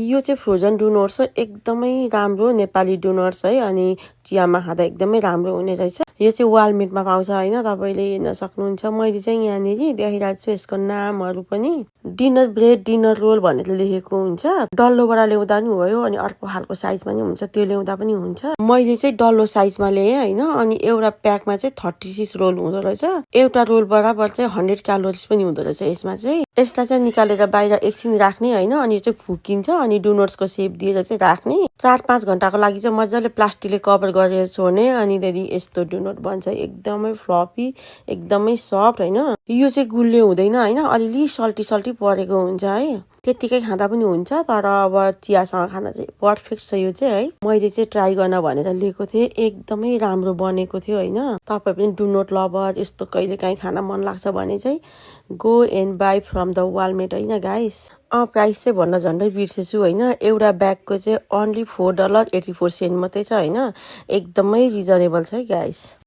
यो चाहिँ frozen donuts हो एकदमै राम्रो नेपाली डोनट्स है अनि चियामा खाँदा एकदमै राम्रो हुने रहेछ यो चाहिँ वालमेटमा पाउँछ हैन तपाईले हेर्न सक्नुहुन्छ मैले चाहिँ यहाँनेर देखाइरहेको छु यसको नामहरु पनि डिनर ब्रेड डिनर रोल भनेर लेखेको हुन्छ डल्लोबाट ल्याउँदा नि भयो अनि अर्को खालको साइजमा नि हुन्छ त्यो ल्याउँदा पनि हुन्छ मैले चाहिँ डल्लो साइजमा ल्याएँ हैन अनि एउटा प्याकमा चाहिँ 36 रोल हुँदो रहेछ एउटा रोल बराबर चाहिँ 100 क्यालोरिज पनि हुँदो रहेछ यसमा चाहिँ यसलाई चाहिँ निकालेर बाहिर एकछिन राख्ने हैन अनि यो चाहिँ फुकिन्छ अनि डोनट्सको शेप दिएर चाहिँ राख्ने 4-5 घण्टाको लागि चाहिँ मज्जाले प्लास्टिकले कभर गरेर छोड्ने अनि त्यही यस्तो डोनट बन्छ एकदमै फ्लफी एकदमै सफ्ट हैन यो चाहिँ गुलियो हुँदैन हैन अलिअलि सल्टी परेको हुन्छ है त्यतिकै खाँदा पनि हुन्छ तर अब चियासँग खाना चाहिँ पर्फेक्ट छ यो चाहिँ है मैले चाहिँ ट्राई गर्न भनेर लिएको थिएँ एकदमै राम्रो बनेको थियो हैन तपाई पनि डोनट लभर यस्तो कहिले काहीँ खान मन लाग्छ भने चाहिँ go and buy from the Walmart हैन गाइस प्राइस चाहिँ भन्न झन्डै बिर्सेछु हैन एउटा ब्यागको चाहिँ ओन्ली $4.84 मात्रै छ हैन एकदमै रिजनेबल छ है गाइस